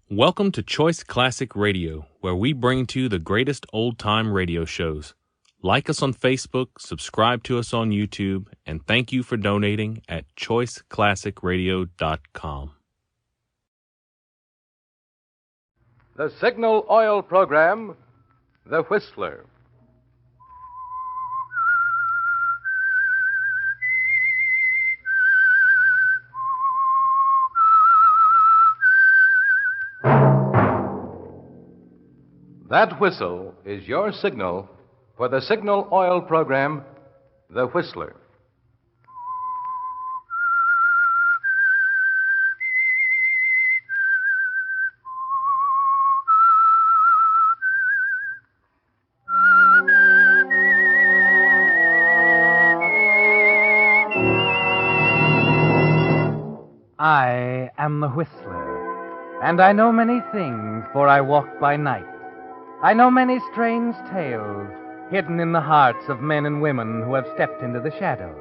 Welcome to Choice Classic Radio, where we bring to you the greatest old-time radio shows. Like us on Facebook, subscribe to us on YouTube, and thank you for donating at choiceclassicradio.com. The Signal Oil Program, The Whistler. That whistle is your signal for the Signal Oil Program, The Whistler. I am the Whistler, and I know many things, for I walk by night. I know many strange tales hidden in the hearts of men and women who have stepped into the shadows.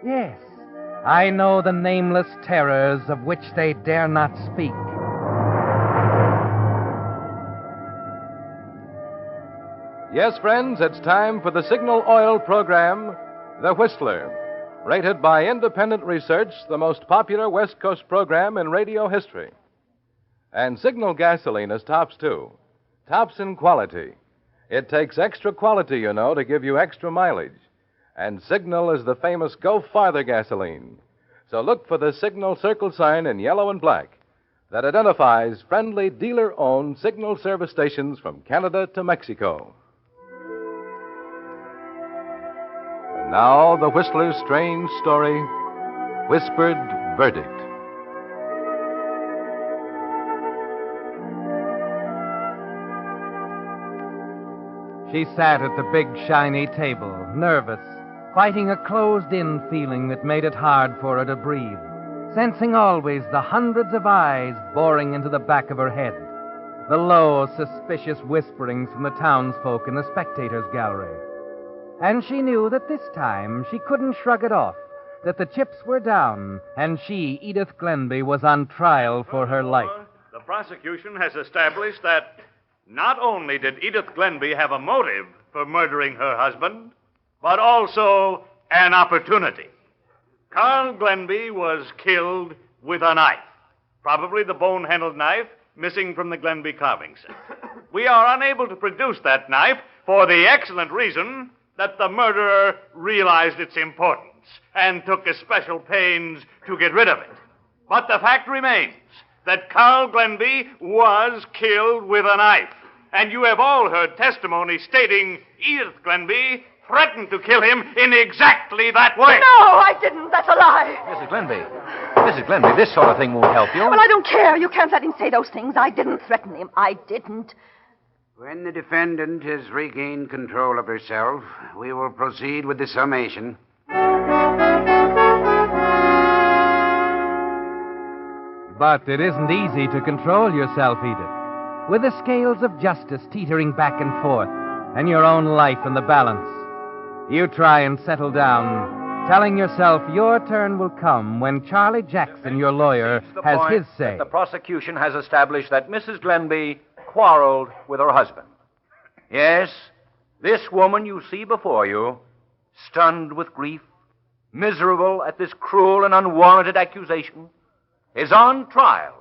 Yes, I know the nameless terrors of which they dare not speak. Yes, friends, it's time for the Signal Oil Program, The Whistler. Rated by independent research, the most popular West Coast program in radio history. And Signal gasoline is tops, too. Tops in quality. It takes extra quality, you know, to give you extra mileage. And Signal is the famous Go Farther gasoline. So look for the Signal circle sign in yellow and black that identifies friendly dealer-owned Signal service stations from Canada to Mexico. And now, the Whistler's strange story, Whispered Verdict. She sat at the big, shiny table, nervous, fighting a closed-in feeling that made it hard for her to breathe, sensing always the hundreds of eyes boring into the back of her head, the low, suspicious whisperings from the townsfolk in the spectators' gallery. And she knew that this time she couldn't shrug it off, that the chips were down, and she, Edith Glenby, was on trial for her life. The prosecution has established that not only did Edith Glenby have a motive for murdering her husband, but also an opportunity. Carl Glenby was killed with a knife, probably the bone-handled knife missing from the Glenby carving set. We are unable to produce that knife for the excellent reason that the murderer realized its importance and took especial pains to get rid of it. But the fact remains that Carl Glenby was killed with a knife. And you have all heard testimony stating Edith Glenby threatened to kill him in exactly that way. No, I didn't. That's a lie. Mrs. Glenby, this sort of thing won't help you. Well, I don't care. You can't let him say those things. I didn't threaten him. I didn't. When the defendant has regained control of herself, we will proceed with the summation. But it isn't easy to control yourself, Edith. With the scales of justice teetering back and forth, and your own life in the balance, you try and settle down, telling yourself your turn will come when Charlie Jackson, your lawyer, has his say. The prosecution has established that Mrs. Glenby quarreled with her husband. Yes, this woman you see before you, stunned with grief, miserable at this cruel and unwarranted accusation, is on trial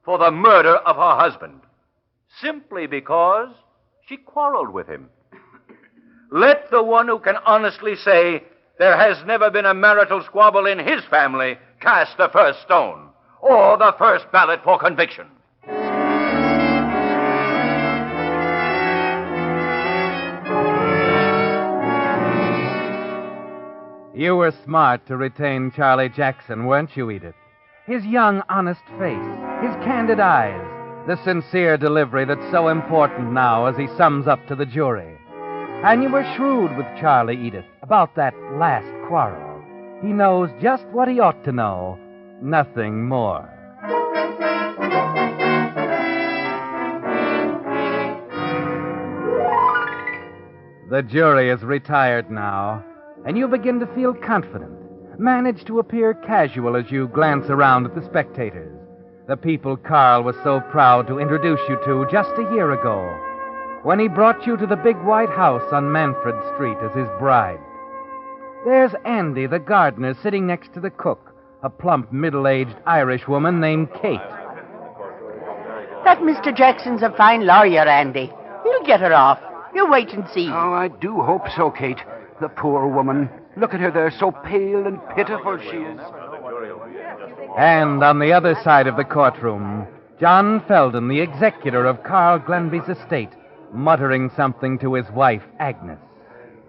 for the murder of her husband, simply because she quarreled with him. Let the one who can honestly say there has never been a marital squabble in his family cast the first stone, or the first ballot for conviction. You were smart to retain Charlie Jackson, weren't you, Edith? His young, honest face, his candid eyes, the sincere delivery that's so important now as he sums up to the jury. And you were shrewd with Charlie, Edith, about that last quarrel. He knows just what he ought to know, nothing more. The jury is retired now, and you begin to feel confident. Manage to appear casual as you glance around at the spectators. The people Carl was so proud to introduce you to just a year ago, when he brought you to the big white house on Manfred Street as his bride. There's Andy, the gardener, sitting next to the cook, a plump, middle-aged Irish woman named Kate. That Mr. Jackson's a fine lawyer, Andy. He'll get her off. You wait and see. Oh, I do hope so, Kate. The poor woman. Look at her there, so pale and pitiful she is. And on the other side of the courtroom, John Felden, the executor of Carl Glenby's estate, muttering something to his wife, Agnes.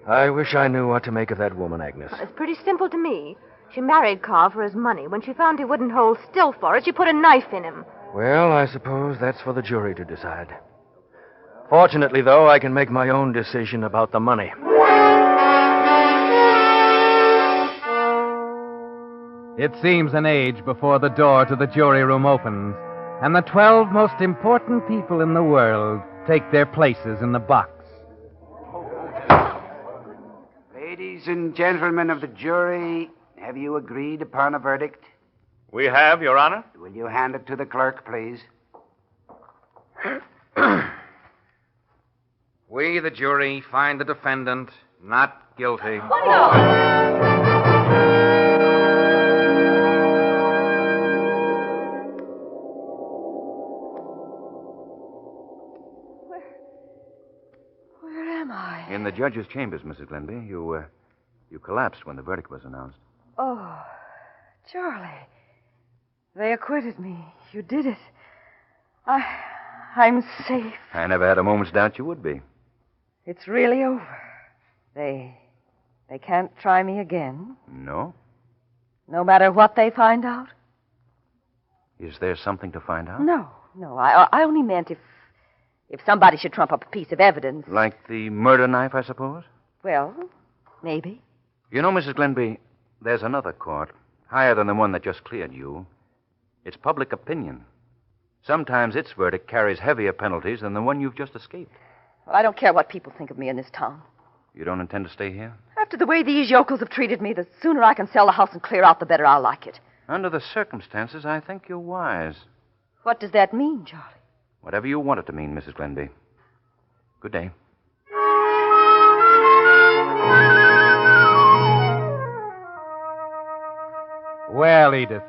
I wish I knew what to make of that woman, Agnes. It's pretty simple to me. She married Carl for his money. When she found he wouldn't hold still for it, she put a knife in him. Well, I suppose that's for the jury to decide. Fortunately, though, I can make my own decision about the money. It seems an age before the door to the jury room opens, and the 12 most important people in the world take their places in the box. Ladies and gentlemen of the jury, have you agreed upon a verdict? We have, Your Honor. Will you hand it to the clerk, please? We, the jury, find the defendant not guilty. Where am I? In the judge's chambers, Mrs. Glenby. You collapsed when the verdict was announced. Oh, Charlie. They acquitted me. You did it. I'm safe. I never had a moment's doubt you would be. It's really over. They can't try me again. No? No matter what they find out? Is there something to find out? No. I only meant if somebody should trump up a piece of evidence. Like the murder knife, I suppose? Well, maybe. You know, Mrs. Glenby, there's another court, higher than the one that just cleared you. It's public opinion. Sometimes its verdict carries heavier penalties than the one you've just escaped. Well, I don't care what people think of me in this town. You don't intend to stay here? After the way these yokels have treated me, the sooner I can sell the house and clear out, the better I'll like it. Under the circumstances, I think you're wise. What does that mean, Charlie? Whatever you want it to mean, Mrs. Glenby. Good day. Well, Edith,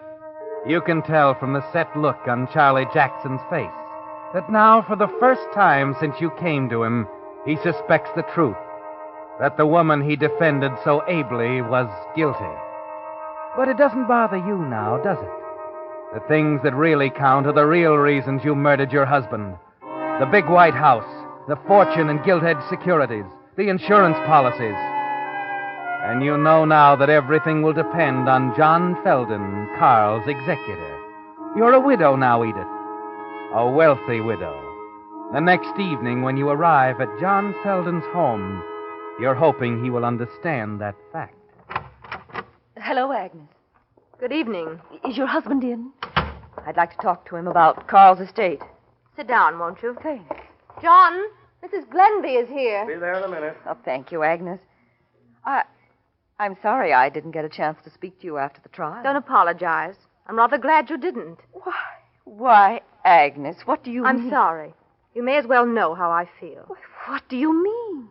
you can tell from the set look on Charlie Jackson's face that now, for the first time since you came to him, he suspects the truth, that the woman he defended so ably was guilty. But it doesn't bother you now, does it? The things that really count are the real reasons you murdered your husband. The big white house, the fortune and gilt-edged securities, the insurance policies. And you know now that everything will depend on John Felden, Carl's executor. You're a widow now, Edith. A wealthy widow. The next evening when you arrive at John Felden's home, you're hoping he will understand that fact. Hello, Agnes. Good evening. Is your husband in? I'd like to talk to him about Carl's estate. Sit down, won't you? Thanks. John, Mrs. Glenby is here. Be there in a minute. Oh, thank you, Agnes. I'm sorry I didn't get a chance to speak to you after the trial. Don't apologize. I'm rather glad you didn't. Why, Agnes, what do you mean? I'm sorry. You may as well know how I feel. What do you mean?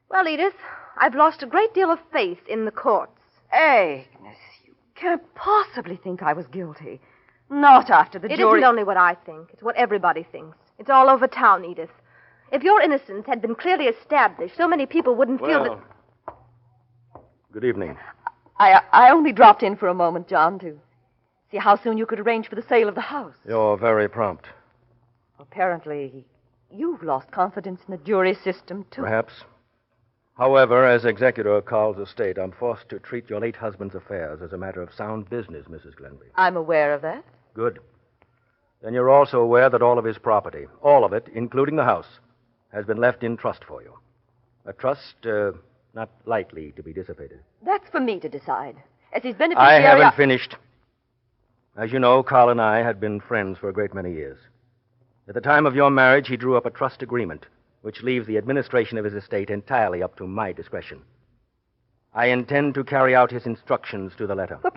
Well, Edith, I've lost a great deal of faith in the courts. Agnes, you can't possibly think I was guilty. Not after the It jury... isn't only what I think. It's what everybody thinks. It's all over town, Edith. If your innocence had been clearly established, so many people wouldn't feel that... Good evening. I only dropped in for a moment, John, to see how soon you could arrange for the sale of the house. You're very prompt. Apparently, you've lost confidence in the jury system, too. Perhaps. However, as executor of Carl's estate, I'm forced to treat your late husband's affairs as a matter of sound business, Mrs. Glenby. I'm aware of that. Good. Then you're also aware that all of his property, all of it, including the house, has been left in trust for you. A trust not lightly to be dissipated. That's for me to decide. As his I beneficiary... haven't finished. As you know, Carl and I had been friends for a great many years. At the time of your marriage, he drew up a trust agreement, which leaves the administration of his estate entirely up to my discretion. I intend to carry out his instructions to the letter. But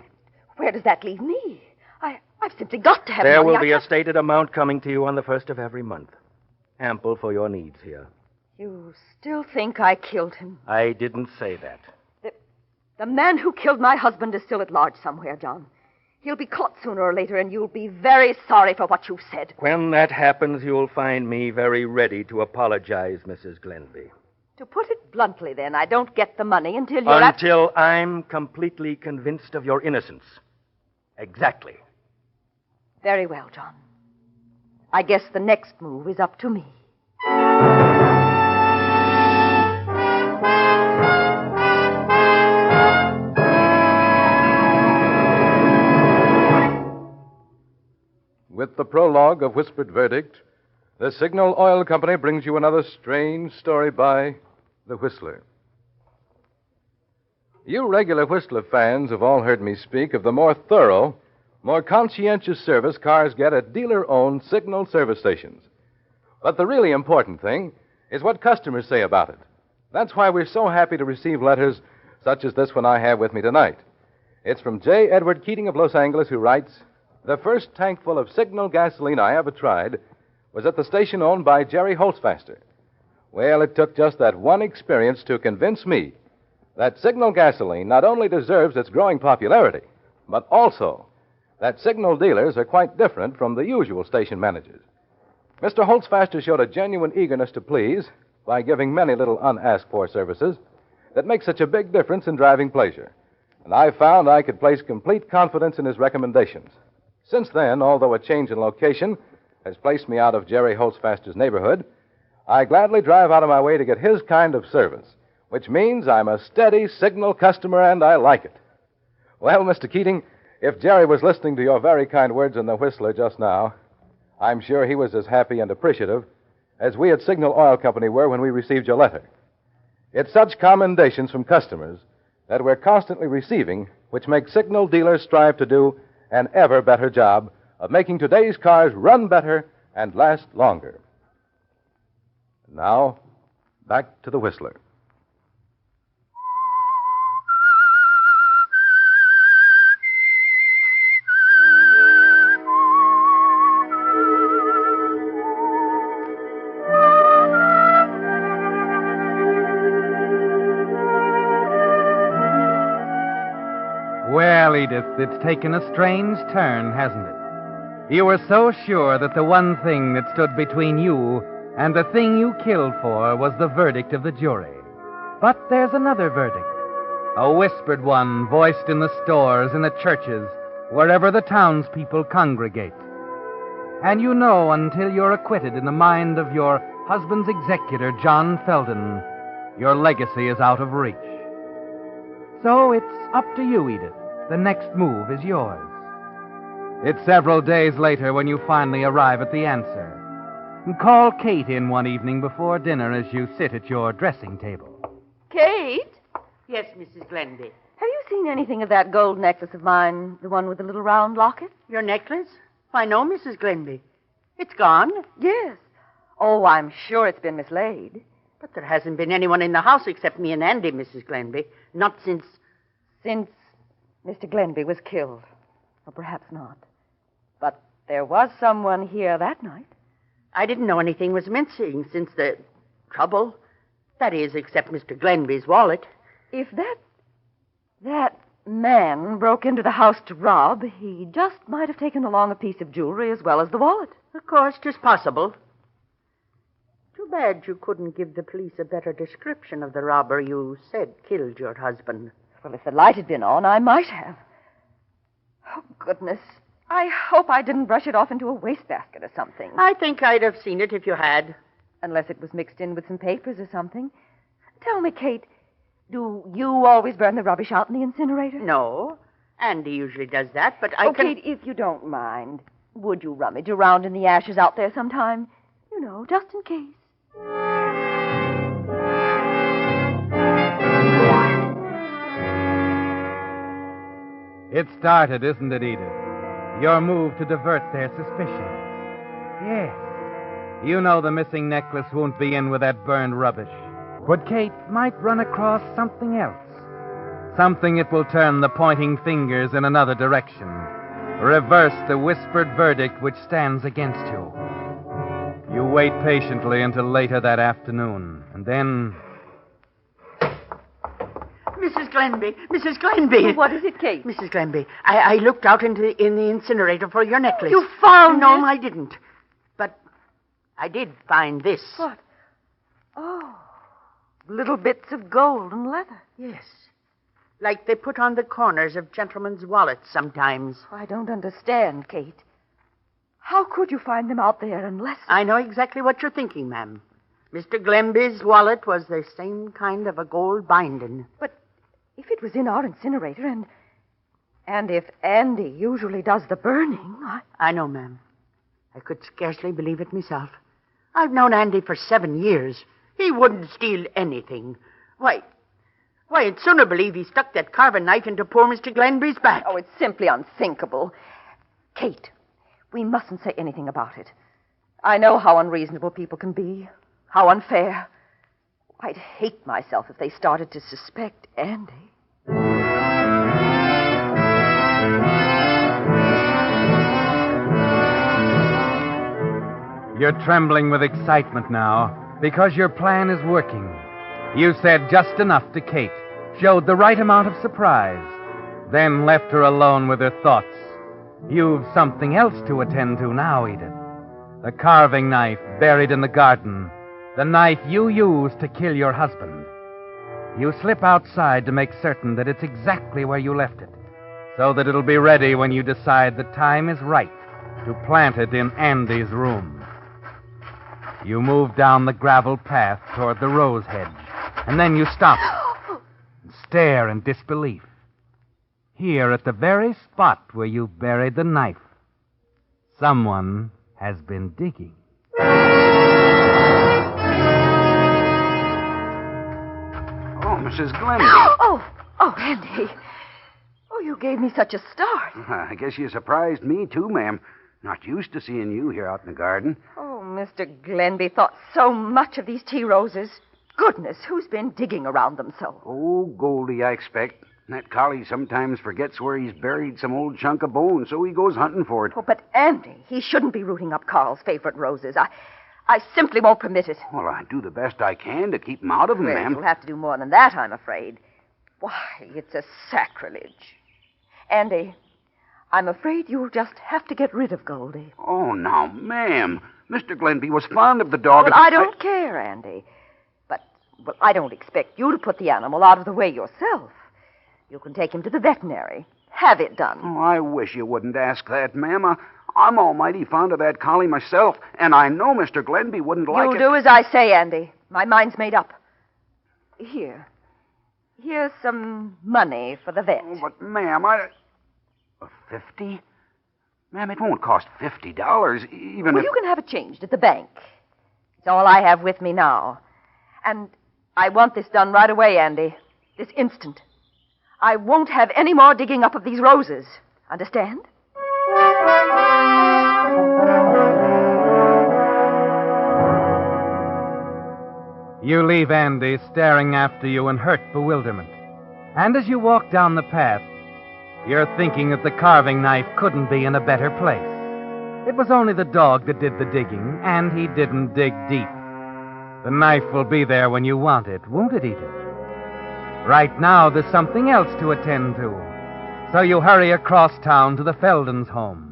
where does that leave me? I've simply got to have There money. will be a stated amount coming to you on the first of every month. Ample for your needs here. You still think I killed him? I didn't say that. The man who killed my husband is still at large somewhere, John. He'll be caught sooner or later, and you'll be very sorry for what you've said. When that happens, you'll find me very ready to apologize, Mrs. Glenby. To put it bluntly, then, I don't get the money until Until I'm completely convinced of your innocence. Exactly. Very well, John. I guess the next move is up to me. With the prologue of Whispered Verdict, the Signal Oil Company brings you another strange story by The Whistler. You regular Whistler fans have all heard me speak of the more thorough, more conscientious service cars get at dealer-owned Signal service stations. But the really important thing is what customers say about it. That's why we're so happy to receive letters such as this one I have with me tonight. It's from J. Edward Keating of Los Angeles, who writes, "The first tankful of Signal gasoline I ever tried was at the station owned by Jerry Holzfaster. Well, it took just that one experience to convince me that Signal gasoline not only deserves its growing popularity, but also that Signal dealers are quite different from the usual station managers. Mr. Holzfaster showed a genuine eagerness to please by giving many little unasked-for services that make such a big difference in driving pleasure. And I found I could place complete confidence in his recommendations. Since then, although a change in location has placed me out of Jerry Holzfaster's neighborhood, I gladly drive out of my way to get his kind of service, which means I'm a steady Signal customer and I like it." Well, Mr. Keating, if Jerry was listening to your very kind words in The Whistler just now, I'm sure he was as happy and appreciative as we at Signal Oil Company were when we received your letter. It's such commendations from customers that we're constantly receiving, which makes Signal dealers strive to do an ever better job of making today's cars run better and last longer. Now, back to The Whistler. Well, Edith, it's taken a strange turn, hasn't it? You were so sure that the one thing that stood between you and the thing you killed for was the verdict of the jury. But there's another verdict. A whispered one voiced in the stores, in the churches, wherever the townspeople congregate. And you know until you're acquitted in the mind of your husband's executor, John Felden, your legacy is out of reach. So it's up to you, Edith. The next move is yours. It's several days later when you finally arrive at the answer. Call Kate in one evening before dinner as you sit at your dressing table. Kate? Yes, Mrs. Glenby. Have you seen anything of that gold necklace of mine, the one with the little round locket? Your necklace? Why, no, Mrs. Glenby. It's gone. Yes. Oh, I'm sure it's been mislaid. But there hasn't been anyone in the house except me and Andy, Mrs. Glenby. Not since... Since Mr. Glenby was killed. Or perhaps not. But there was someone here that night. I didn't know anything was missing since the trouble. That is, except Mr. Glenby's wallet. If that man broke into the house to rob, he just might have taken along a piece of jewelry as well as the wallet. Of course, 'tis possible. Too bad you couldn't give the police a better description of the robber you said killed your husband. Well, if the light had been on, I might have. Oh, goodness. I hope I didn't brush it off into a wastebasket or something. I think I'd have seen it if you had. Unless it was mixed in with some papers or something. Tell me, Kate, do you always burn the rubbish out in the incinerator? No. Andy usually does that, but I can... Kate, if you don't mind, would you rummage around in the ashes out there sometime? You know, just in case. It started, isn't it, Edith? Your move to divert their suspicions. Yes. You know the missing necklace won't be in with that burned rubbish. But Kate might run across something else. Something that will turn the pointing fingers in another direction. reverse the whispered verdict which stands against you. You wait patiently until later that afternoon, and then... Mrs. Glenby, Mrs. Glenby. Well, what is it, Kate? Mrs. Glenby, I looked out in the incinerator for your necklace. You found No, it? I didn't. But I did find this. What? Oh, little bits of gold and leather. Yes. Like they put on the corners of gentlemen's wallets sometimes. I don't understand, Kate. How could you find them out there unless... I know exactly what you're thinking, ma'am. Mr. Glenby's wallet was the same kind of a gold binding. But if it was in our incinerator and if Andy usually does the burning, I know, ma'am. I could scarcely believe it myself. I've known Andy for 7 years. He wouldn't steal anything. Why, I'd sooner believe he stuck that carving knife into poor Mr. Glenby's back. Oh, it's simply unthinkable. Kate, we mustn't say anything about it. I know how unreasonable people can be, how unfair. I'd hate myself if they started to suspect Andy. You're trembling with excitement now because your plan is working. You said just enough to Kate, showed the right amount of surprise, then left her alone with her thoughts. You've something else to attend to now, Edith. The carving knife buried in the garden. The knife you used to kill your husband. You slip outside to make certain that it's exactly where you left it, so that it'll be ready when you decide the time is right to plant it in Andy's room. You move down the gravel path toward the rose hedge, and then you stop and stare in disbelief. Here, at the very spot where you buried the knife, someone has been digging. Oh, Mrs. Glenby. Oh, Andy. Oh, you gave me such a start. I guess you surprised me, too, ma'am. Not used to seeing you here out in the garden. Oh, Mr. Glenby thought so much of these tea roses. Goodness, who's been digging around them so? Oh, Goldie, I expect. That collie sometimes forgets where he's buried some old chunk of bone, so he goes hunting for it. Oh, but Andy, he shouldn't be rooting up Carl's favorite roses. I simply won't permit it. Well, I do the best I can to keep him out of them, Well, ma'am. you'll have to do more than that, I'm afraid. Why, it's a sacrilege. Andy, I'm afraid you'll just have to get rid of Goldie. Oh, now, ma'am. Mr. Glenby was fond of the dog. Well, I don't care, Andy. But, well, I don't expect you to put the animal out of the way yourself. You can take him to the veterinary. Have it done. Oh, I wish you wouldn't ask that, ma'am. I'm almighty fond of that collie myself, and I know Mr. Glenby wouldn't like You'll it. do as I say, Andy. My mind's made up. Here's some money for the vet. Oh, but, ma'am, 50? Ma'am, it won't cost $50, even Well, if... you can have it changed at the bank. It's all I have with me now. And I want this done right away, Andy. This instant. I won't have any more digging up of these roses. Understand? You leave Andy staring after you in hurt bewilderment. And as you walk down the path, you're thinking that the carving knife couldn't be in a better place. It was only the dog that did the digging, and he didn't dig deep. The knife will be there when you want it, won't it, Edith? Right now, there's something else to attend to. So you hurry across town to the Feldons' home.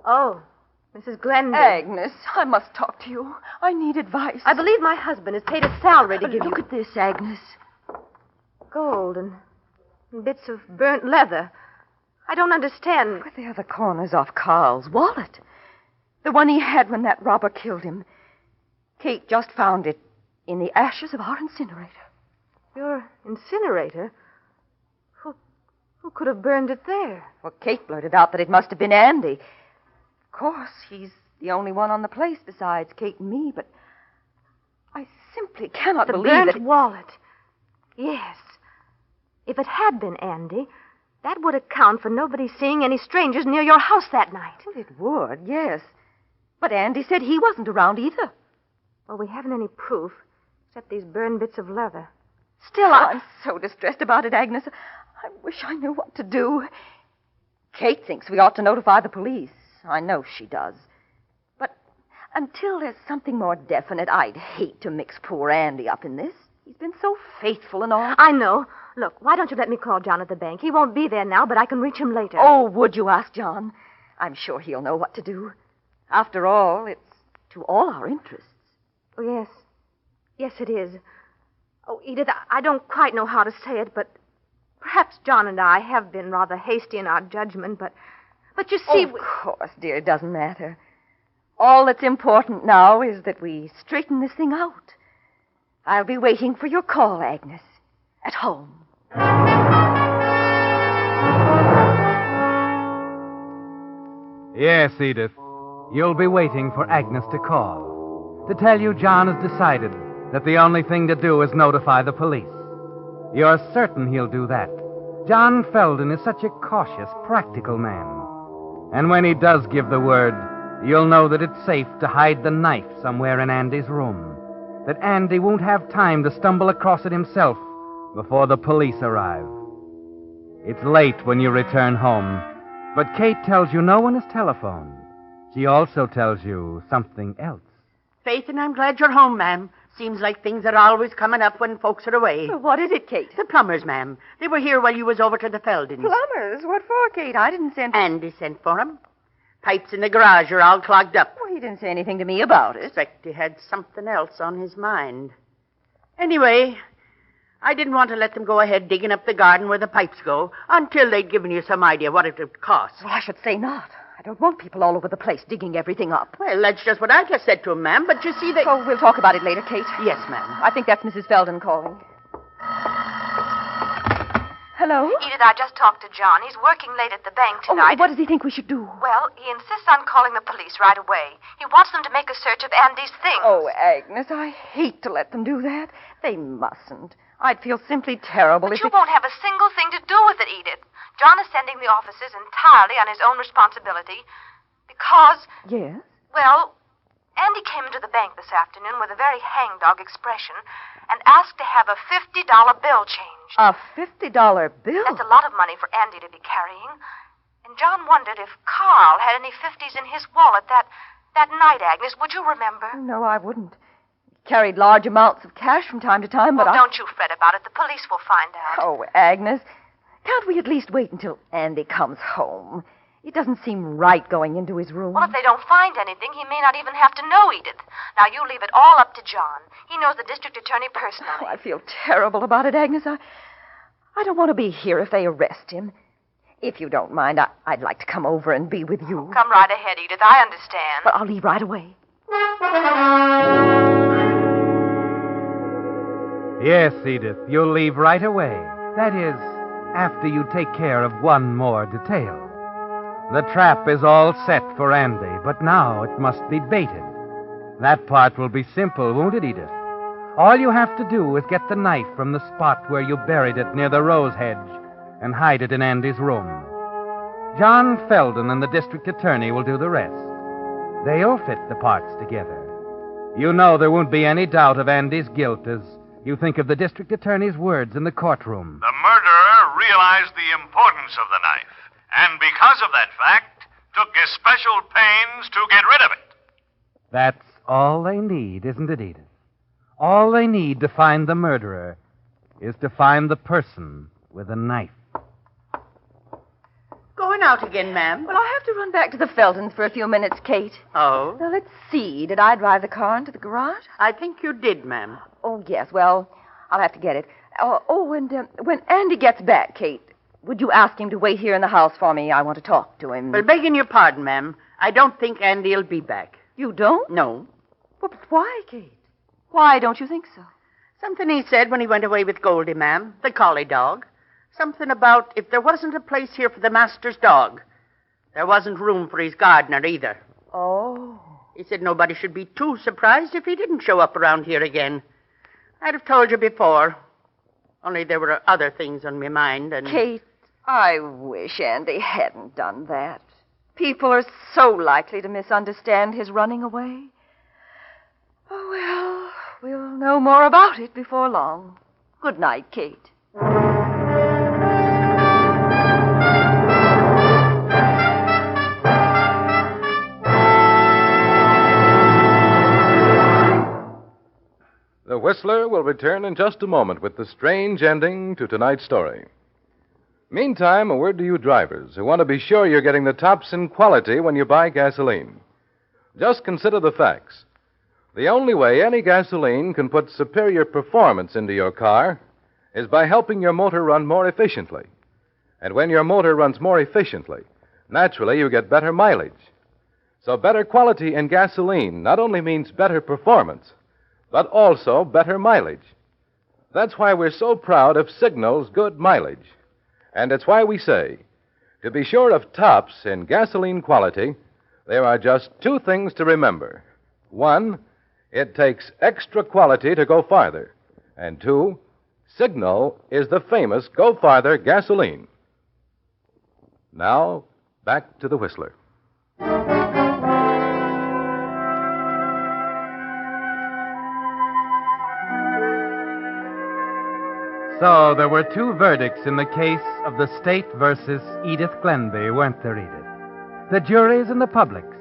Oh, Mrs. Glenby. Agnes, I must talk to you. I need advice. I believe my husband has paid a salary to give you Look at this, Agnes. gold and bits of burnt leather. I don't understand. But they're the corners off Carl's wallet. The one he had when that robber killed him. Kate just found it in the ashes of our incinerator. Your incinerator? Who could have burned it there? Well, Kate blurted out that it must have been Andy. Of course, he's the only one on the place besides Kate and me, but I simply cannot The believe burnt that... wallet. Yes. If it had been Andy, that would account for nobody seeing any strangers near your house that night. Well, it would, yes. But Andy said he wasn't around either. Well, we haven't any proof except these burned bits of leather. Still, I'm so distressed about it, Agnes. I wish I knew what to do. Kate thinks we ought to notify the police. I know she does. But until there's something more definite, I'd hate to mix poor Andy up in this. He's been so faithful and all. I know. Look, why don't you let me call John at the bank? He won't be there now, but I can reach him later. Oh, would you ask John? I'm sure he'll know what to do. After all, it's to all our interests. Oh, yes. Yes, it is. Oh, Edith, I don't quite know how to say it, but perhaps John and I have been rather hasty in our judgment, but you see... Of course, dear, it doesn't matter. All that's important now is that we straighten this thing out. I'll be waiting for your call, Agnes, at home. Yes, Edith. You'll be waiting for Agnes to call. To tell you John has decided that the only thing to do is notify the police. You're certain he'll do that. John Felden is such a cautious, practical man. And when he does give the word, you'll know that it's safe to hide the knife somewhere in Andy's room. That Andy won't have time to stumble across it himself before the police arrive. It's late when you return home, but Kate tells you no one has telephoned. She also tells you something else. Faith, and I'm glad you're home, ma'am. Seems like things are always coming up when folks are away. Well, what is it, Kate? The plumbers, ma'am. They were here while you was over to the Feldens. Plumbers? What for, Kate? I didn't send... Andy sent for 'em. Pipes in the garage are all clogged up. Well, he didn't say anything to me about it. Expect he had something else on his mind. Anyway, I didn't want to let them go ahead digging up the garden where the pipes go until they'd given you some idea what it would cost. Well, I should say not. I don't want people all over the place digging everything up. Well, that's just what I just said to him, ma'am, but you see, they... Oh, we'll talk about it later, Kate. Yes, ma'am. I think that's Mrs. Felden calling. Hello? Edith, I just talked to John. He's working late at the bank tonight. Oh, what does he think we should do? Well, he insists on calling the police right away. He wants them to make a search of Andy's things. Oh, Agnes, I hate to let them do that. They mustn't. I'd feel simply terrible But if you won't have a single thing to do with it, Edith. John is sending the officers entirely on his own responsibility because... Yes? Well, Andy came into the bank this afternoon with a very hangdog expression and asked to have a $50 bill changed. A $50 bill? That's a lot of money for Andy to be carrying. And John wondered if Carl had any 50s in his wallet that night, Agnes. Would you remember? No, I wouldn't. He carried large amounts of cash from time to time, but don't you fret about it. The police will find out. Oh, Agnes, can't we at least wait until Andy comes home? It doesn't seem right going into his room. Well, if they don't find anything, he may not even have to know, Edith. Now, you leave it all up to John. He knows the district attorney personally. Oh, I feel terrible about it, Agnes. I don't want to be here if they arrest him. If you don't mind, I'd like to come over and be with you. Come right ahead, Edith. I understand. But I'll leave right away. Yes, Edith, you'll leave right away. That is, after you take care of one more detail. The trap is all set for Andy, but now it must be baited. That part will be simple, won't it, Edith? All you have to do is get the knife from the spot where you buried it near the rose hedge and hide it in Andy's room. John Felden and the district attorney will do the rest. They'll fit the parts together. You know there won't be any doubt of Andy's guilt as you think of the district attorney's words in the courtroom. The murderer realized the importance of the knife, and because of that fact, took especial pains to get rid of it. That's all they need, isn't it, Edith? All they need to find the murderer is to find the person with a knife. Going out again, ma'am? Well, I have to run back to the Feldens for a few minutes, Kate. Oh? Now, let's see. Did I drive the car into the garage? I think you did, ma'am. Oh, yes. Well, I'll have to get it. And when Andy gets back, Kate, would you ask him to wait here in the house for me? I want to talk to him. Well, begging your pardon, ma'am, I don't think Andy'll be back. You don't? No. Well, but why, Kate? Why don't you think so? Something he said when he went away with Goldie, ma'am, the collie dog. Something about if there wasn't a place here for the master's dog, there wasn't room for his gardener either. Oh. He said nobody should be too surprised if he didn't show up around here again. I'd have told you before, only there were other things on my mind, and... Kate, I wish Andy hadn't done that. People are so likely to misunderstand his running away. Oh, well, we'll know more about it before long. Good night, Kate. The Whistler will return in just a moment with the strange ending to tonight's story. Meantime, a word to you drivers who want to be sure you're getting the tops in quality when you buy gasoline. Just consider the facts. The only way any gasoline can put superior performance into your car is by helping your motor run more efficiently. And when your motor runs more efficiently, naturally you get better mileage. So better quality in gasoline not only means better performance, but also better mileage. That's why we're so proud of Signal's good mileage. And it's why we say, to be sure of tops in gasoline quality, there are just two things to remember. One, it takes extra quality to go farther. And two, Signal is the famous Go Farther gasoline. Now, back to the Whistler. So there were two verdicts in the case of the state versus Edith Glenby, weren't there, Edith? The jury's and the public's.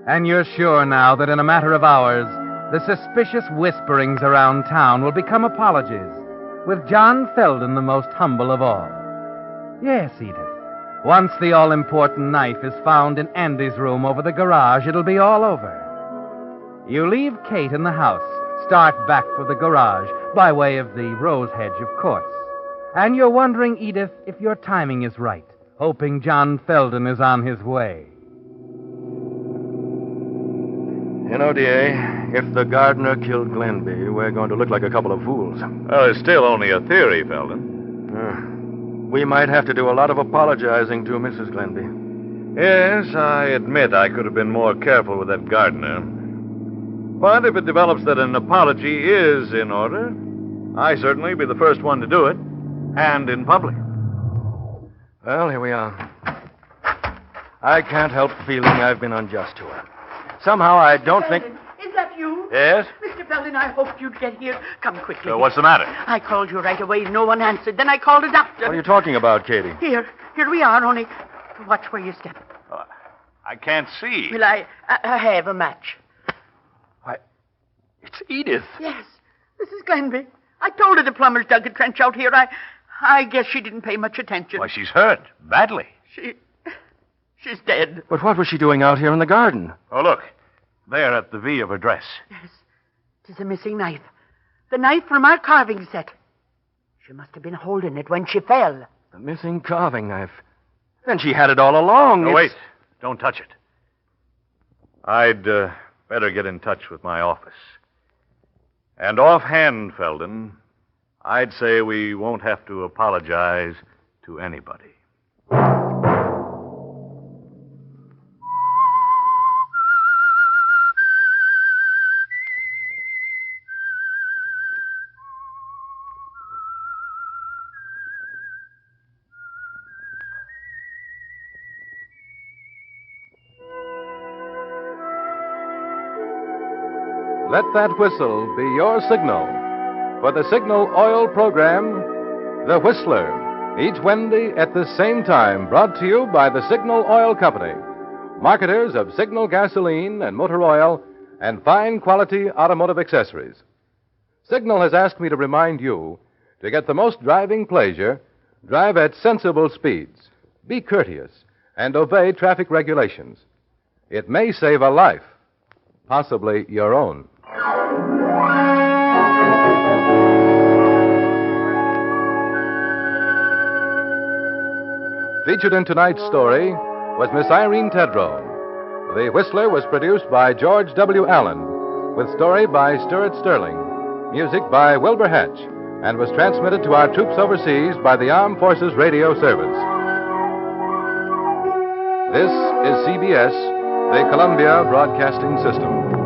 And you're sure now that in a matter of hours, the suspicious whisperings around town will become apologies, with John Felden the most humble of all. Yes, Edith. Once the all-important knife is found in Andy's room over the garage, it'll be all over. You leave Kate in the house, start back for the garage, by way of the rose hedge, of course. And you're wondering, Edith, if your timing is right, hoping John Felden is on his way. You know, D.A., if the gardener killed Glenby, we're going to look like a couple of fools. Well, it's still only a theory, Felden. We might have to do a lot of apologizing to Mrs. Glenby. Yes, I admit I could have been more careful with that gardener. But if it develops that an apology is in order, I certainly be the first one to do it, and in public. Well, here we are. I can't help feeling I've been unjust to her. Somehow I don't think... Is that you? Yes? Mr. Felden, I hoped you'd get here. Come quickly. What's the matter? I called you right away. No one answered. Then I called a doctor. What are you talking about, Katie? Here we are, only watch where you step. I can't see. Well, I have a match. Why, it's Edith. Yes, Mrs. Glenby. I told her the plumbers dug a trench out here. I guess she didn't pay much attention. Why, she's hurt. Badly. She's dead. But what was she doing out here in the garden? Oh, look. There at the V of her dress. Yes, 'tis a missing knife. The knife from our carving set. She must have been holding it when she fell. The missing carving knife. Then she had it all along. Oh, wait. Don't touch it. I'd better get in touch with my office. And offhand, Felden, I'd say we won't have to apologize to anybody. Let that whistle be your signal for the Signal Oil program, The Whistler, each Wednesday at the same time, brought to you by the Signal Oil Company, marketers of Signal gasoline and motor oil and fine quality automotive accessories. Signal has asked me to remind you to get the most driving pleasure, drive at sensible speeds, be courteous, and obey traffic regulations. It may save a life, possibly your own. Featured in tonight's story was Miss Irene Tedrow. The Whistler was produced by George W. Allen, with story by Stuart Sterling, music by Wilbur Hatch, and was transmitted to our troops overseas by the Armed Forces Radio Service. This is CBS, the Columbia Broadcasting System.